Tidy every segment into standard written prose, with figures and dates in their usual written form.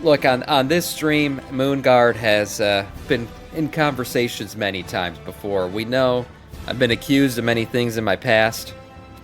Look, on this stream, Moonguard has been in conversations many times before. We know I've been accused of many things in my past,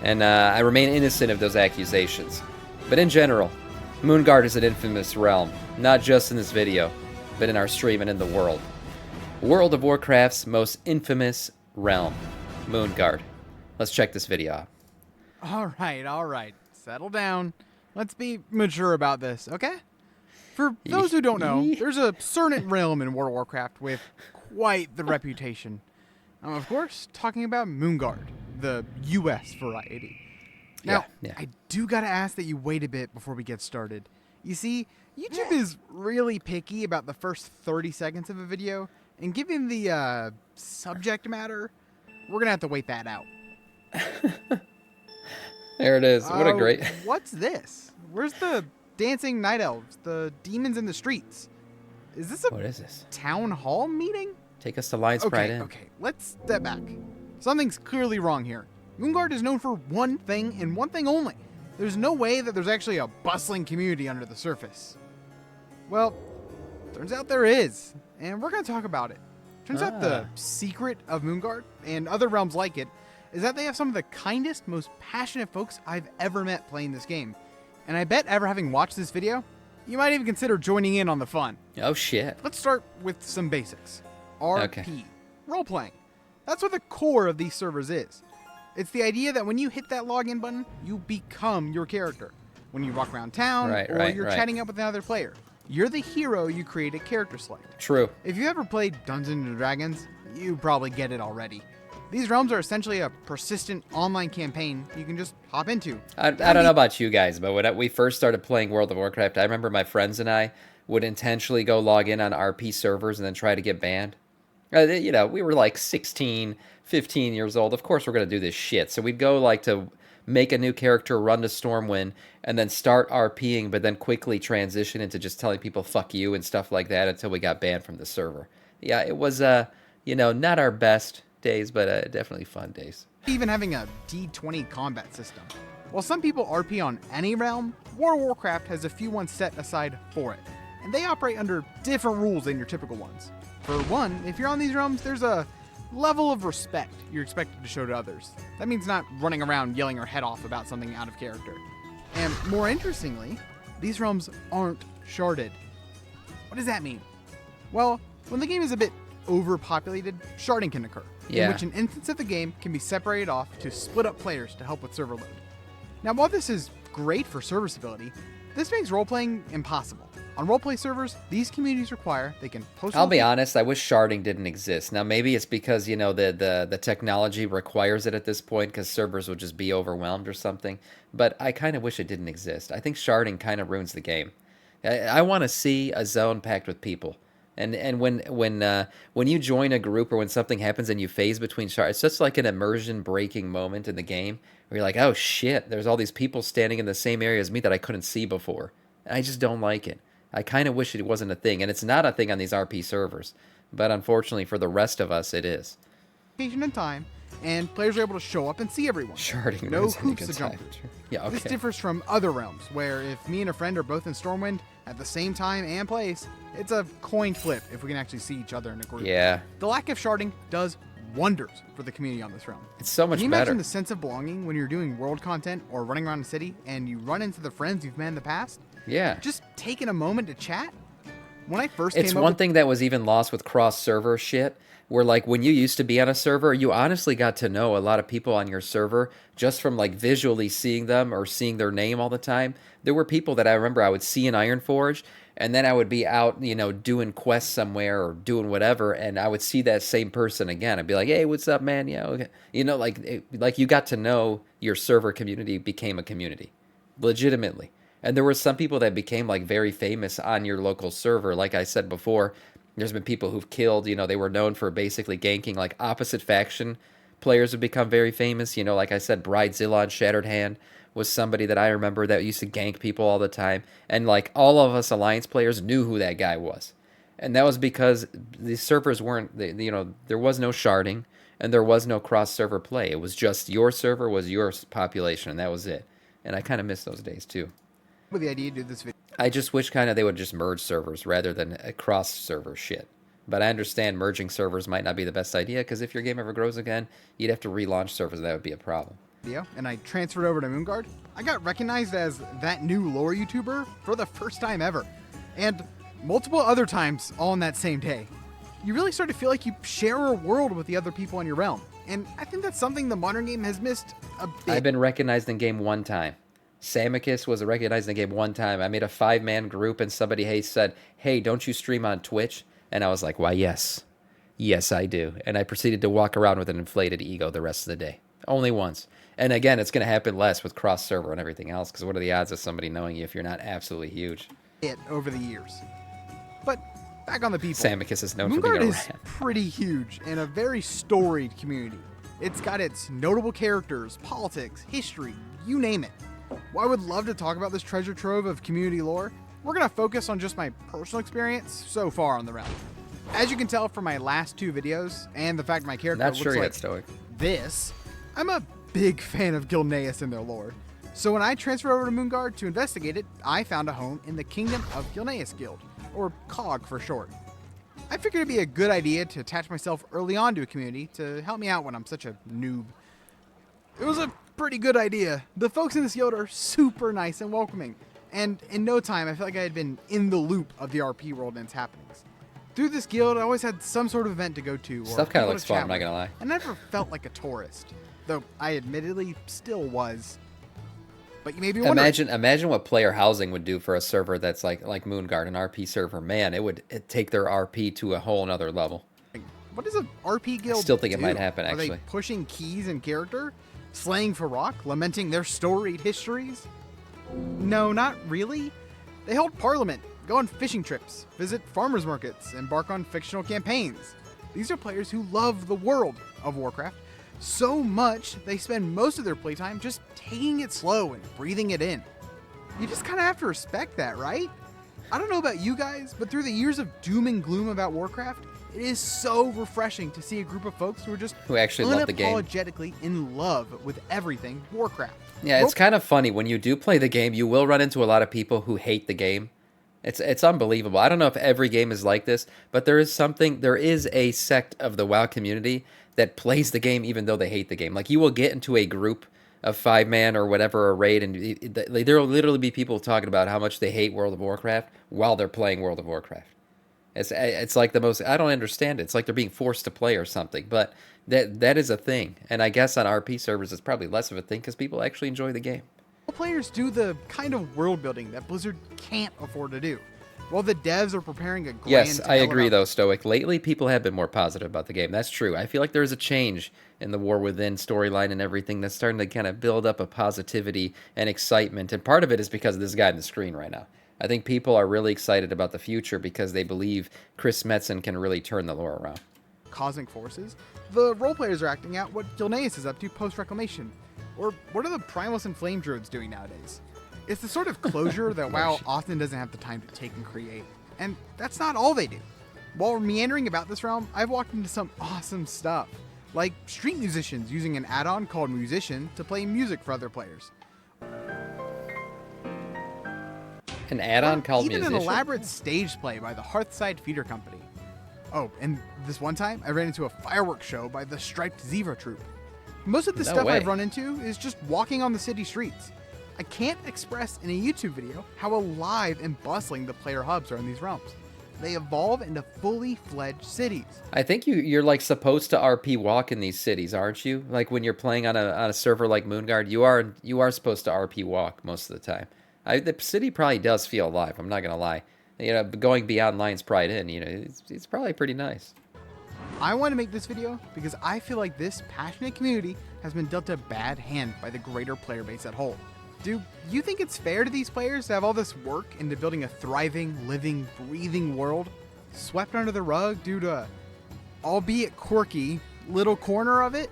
and I remain innocent of those accusations. But in general, Moonguard is an infamous realm, not just in this video, but in our stream and in the world. World of Warcraft's most infamous realm, Moonguard. Let's check this video out. All right. Settle down. Let's be mature about this, okay? For those who don't know, there's a certain realm in World of Warcraft with quite the reputation. I'm, of course, talking about Moonguard, the US variety. Now, Yeah. I do gotta ask that you wait a bit before we get started. You see, YouTube is really picky about the first 30 seconds of a video, and given the subject matter, we're gonna have to wait that out. There it is. What a great... What's this? Where's the dancing night elves, the demons in the streets? Is this a What is this? town hall meeting? Take us to Lion's Pride Inn. Okay, let's step back. Something's clearly wrong here. Moonguard is known for one thing and one thing only. There's no way that there's actually a bustling community under the surface. Well, turns out there is, and we're going to talk about it. Turns out the secret of Moonguard, and other realms like it, is that they have some of the kindest, most passionate folks I've ever met playing this game. And I bet ever having watched this video, you might even consider joining in on the fun. Oh, shit. Let's start with some basics. RP. Role-playing. That's what the core of these servers is. It's the idea that when you hit that login button, you become your character. When you walk around town, or you're chatting up with another player, you're the hero you create a character select. True. If you ever played Dungeons & Dragons, you probably get it already. These realms are essentially a persistent online campaign you can just hop into. I don't know about you guys, but when we first started playing World of Warcraft, I remember my friends and I would intentionally go log in on RP servers and then try to get banned. You know, we were like 16, 15 years old. Of course we're going to do this shit. So we'd go like to make a new character, run to Stormwind, and then start RPing, but then quickly transition into just telling people fuck you and stuff like that until we got banned from the server. Yeah, it was, you know, not our best days, but definitely fun days. Even having a D20 combat system. While some people RP on any realm, World of Warcraft has a few ones set aside for it, and they operate under different rules than your typical ones. For one, if you're on these realms, there's a level of respect you're expected to show to others. That means not running around yelling your head off about something out of character. And more interestingly, these realms aren't sharded. What does that mean? Well, when the game is a bit overpopulated, sharding can occur, in which an instance of the game can be separated off to split up players to help with server load. Now, while this is great for serviceability, this makes role-playing impossible. On roleplay servers, these communities require they can post... I'll be honest, I wish sharding didn't exist. Now, maybe it's because, you know, the technology requires it at this point because servers would just be overwhelmed or something, but I kind of wish it didn't exist. I think sharding kind of ruins the game. I want to see a zone packed with people. And when you join a group or when something happens and you phase between shards, it's just like an immersion breaking moment in the game where you're like, oh shit, there's all these people standing in the same area as me that I couldn't see before. I just don't like it. I kind of wish it wasn't a thing, and it's not a thing on these RP servers, but unfortunately for the rest of us, it is. Location and time, and players are able to show up and see everyone. Sharding no hoops to jump through. Yeah, okay. This differs from other realms, where if me and a friend are both in Stormwind at the same time and place, it's a coin flip if we can actually see each other in a group. Yeah. The lack of sharding does wonders for the community on this realm. It's so much better. Can you imagine the sense of belonging when you're doing world content or running around a city and you run into the friends you've met in the past? Yeah. Just taking a moment to chat? When I first It's one thing that was even lost with cross-server shit, where like when you used to be on a server, you honestly got to know a lot of people on your server just from like visually seeing them or seeing their name all the time. There were people that I remember I would see in Ironforge, and then I would be out, you know, doing quests somewhere or doing whatever, and I would see that same person again. I'd be like, hey, what's up, man? Yeah, okay. You know, like you got to know your server community became a community, legitimately. And there were some people that became like very famous on your local server. Like I said before, there's been people who've killed, you know, they were known for basically ganking, like opposite faction players have become very famous. You know, like I said, Bridezilla on Shattered Hand was somebody that I remember that used to gank people all the time. And like all of us Alliance players knew who that guy was. And that was because the servers weren't, you know, there was no sharding and there was no cross-server play. It was just your server was your population and that was it. And I kind of miss those days too. With the idea to do this video. I just wish kind of they would just merge servers rather than a cross server shit. But I understand merging servers might not be the best idea because if your game ever grows again, you'd have to relaunch servers. And that would be a problem. Video, and I transferred over to Moonguard, I got recognized as that new lore YouTuber for the first time ever. And multiple other times all in that same day. You really start to feel like you share a world with the other people in your realm. And I think that's something the modern game has missed a bit. I've been recognized in game one time. Samiccus was recognized in the game one time. I made a 5-man group and somebody said, hey, don't you stream on Twitch? And I was like, why, yes. Yes, I do. And I proceeded to walk around with an inflated ego the rest of the day. Only once. And again, it's going to happen less with cross-server and everything else, because what are the odds of somebody knowing you if you're not absolutely huge? Over the years. But back on the people. Samicus is known for Moonguard being a is rat. pretty huge and a very storied community. It's got its notable characters, politics, history, you name it. While I would love to talk about this treasure trove of community lore, we're going to focus on just my personal experience so far on the realm. As you can tell from my last 2 videos, and the fact my character Not looks sure like yet, Stoic. this, I'm a big fan of Gilneas and their lore. So when I transferred over to Moonguard to investigate it, I found a home in the Kingdom of Gilneas Guild, or COG for short. I figured it'd be a good idea to attach myself early on to a community to help me out when I'm such a noob. It was a pretty good idea. The folks in this guild are super nice and welcoming, and in no time I felt like I had been in the loop of the RP world and its happenings. Through this guild, I always had some sort of event to go to. Or Stuff kind of people looks to fun, chat I'm not with, going to lie. and I never felt like a tourist, though I admittedly still was. But you may be wondering. Imagine what player housing would do for a server that's like Moonguard, an RP server. Man, it'd take their RP to a whole nother level. What does an RP guild I still think it do? might happen, Are they actually. pushing keys and character? Slaying for rock? Lamenting their storied histories? No, not really. They hold parliament, go on fishing trips, visit farmers markets, embark on fictional campaigns. These are players who love the world of Warcraft so much they spend most of their playtime just taking it slow and breathing it in. You just kind of have to respect that, right? I don't know about you guys, but through the years of doom and gloom about Warcraft, it is so refreshing to see a group of folks who actually love the game. unapologetically in love with everything Warcraft. Yeah, it's kind of funny. When you do play the game, you will run into a lot of people who hate the game. It's unbelievable. I don't know if every game is like this, but there is a sect of the WoW community that plays the game even though they hate the game. Like, you will get into a group of 5-man or whatever, a raid, and there will literally be people talking about how much they hate World of Warcraft while they're playing World of Warcraft. It's like the most, I don't understand it. It's like they're being forced to play or something, but that is a thing. And I guess on RP servers it's probably less of a thing because people actually enjoy the game. Players do the kind of world building that Blizzard can't afford to do, while the devs are preparing a grand Yes, I agree about though, Stoic. Lately, people have been more positive about the game. That's true. I feel like there's a change in the War Within storyline and everything that's starting to kind of build up a positivity and excitement. And part of it is because of this guy on the screen right now. I think people are really excited about the future because they believe Chris Metzen can really turn the lore around. cosmic forces. The role players are acting out what Gilneas is up to post-Reclamation. Or what are the Primalist and Flame Druids doing nowadays? It's the sort of closure that WoW often doesn't have the time to take and create. And that's not all they do. While meandering about this realm, I've walked into some awesome stuff. Like street musicians using an add-on called Musician to play music for other players. An add-on called Even Musician? an elaborate stage play by the Hearthside Feeder Company. Oh, and this one time, I ran into a fireworks show by the Striped Zebra Troupe. Most of the No stuff way. I've run into is just walking on the city streets. I can't express in a YouTube video how alive and bustling the player hubs are in these realms. They evolve into fully fledged cities. I think you're like supposed to RP walk in these cities, aren't you? Like when you're playing on a server like Moonguard, you are supposed to RP walk most of the time. The city probably does feel alive. I'm not gonna lie. You know, going beyond Lion's Pride Inn, you know, it's probably pretty nice. I want to make this video because I feel like this passionate community has been dealt a bad hand by the greater player base at whole. Do you think it's fair to these players to have all this work into building a thriving, living, breathing world swept under the rug due to a, albeit quirky, little corner of it?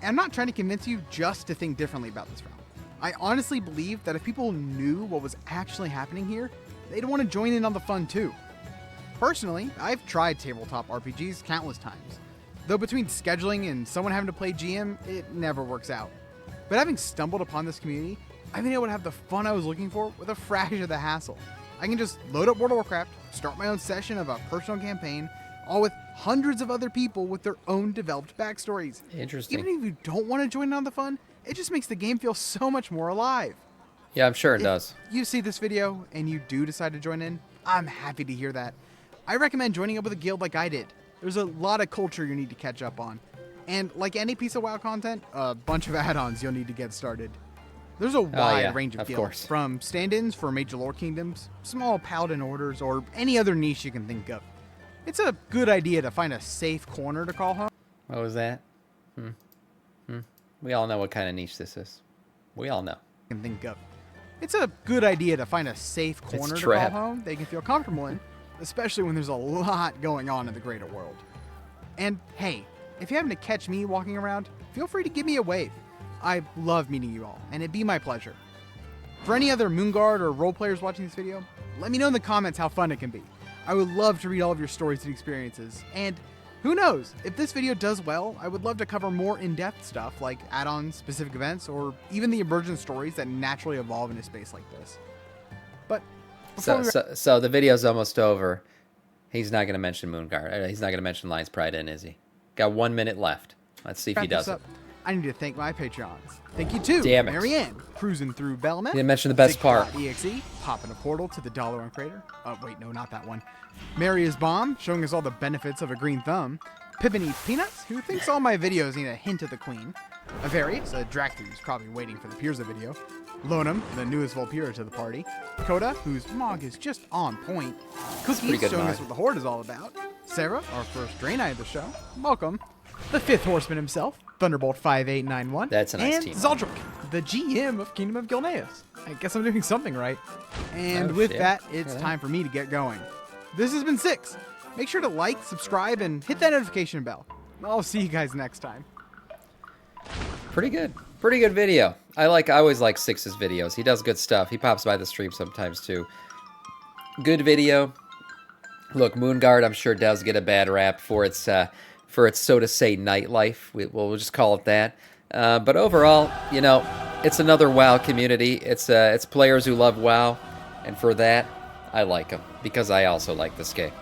And I'm not trying to convince you just to think differently about this realm. I honestly believe that if people knew what was actually happening here, they'd want to join in on the fun too. Personally, I've tried tabletop RPGs countless times, though between scheduling and someone having to play GM, it never works out. But having stumbled upon this community I've been able to have the fun I was looking for with a fraction of the hassle. I can just load up World of Warcraft, start my own session of a personal campaign, all with hundreds of other people with their own developed backstories. Interesting. Even if you don't want to join in on the fun, it just makes the game feel so much more alive. Yeah, I'm sure it does. If you see this video and you do decide to join in, I'm happy to hear that. I recommend joining up with a guild like I did. There's a lot of culture you need to catch up on. And like any piece of WoW content, a bunch of add-ons you'll need to get started. There's a wide range of guilds, course. from stand-ins for major lore kingdoms, small paladin orders, or any other niche you can think of. It's a good idea to find a safe corner to call home. What was that? We all know what kind of niche this is. We all know. Can think of. It's a good idea to find a safe corner to call home they can feel comfortable in, especially when there's a lot going on in the greater world. And hey, if you happen to catch me walking around, feel free to give me a wave. I love meeting you all, and it'd be my pleasure. For any other Moonguard or role players watching this video, let me know in the comments how fun it can be. I would love to read all of your stories and experiences, and who knows, if this video does well, I would love to cover more in-depth stuff like add-ons, specific events, or even the emergent stories that naturally evolve in a space like this. But so the video's almost over. He's not going to mention Moonguard. He's not going to mention Lion's Pride in, is he? Got 1 minute left. Let's see if he does it. I need to thank my Patrons. Thank you too, Damn it. Marianne, cruising through Belmet. Didn't mention the best part. .exe, popping a portal to the $1 Crater. Oh wait, no, not that one. Mary is Bomb, showing us all the benefits of a green thumb. Pippin eats peanuts, who thinks all my videos need a hint of the queen. Avarius, a Dractu who's probably waiting for the Pirza video. Lonum, the newest Volpira to the party. Coda, whose mog is just on point. Cookie, showing us what the Horde is all about. Sarah, our first Draenei of the show. Welcome. The fifth horseman himself, Thunderbolt 5891. That's a nice and team. Zaldric, the GM of Kingdom of Gilneas. I guess I'm doing something right. And with that, it's time for me to get going. This has been Six. Make sure to like, subscribe, and hit that notification bell. I'll see you guys next time. Pretty good. Pretty good video. I always like Six's videos. He does good stuff. He pops by the stream sometimes too. Good video. Look, Moonguard I'm sure does get a bad rap for its so to say nightlife. We'll just call it that. But overall, you know, it's another WoW community. It's players who love WoW, and for that, I like them because I also like this game.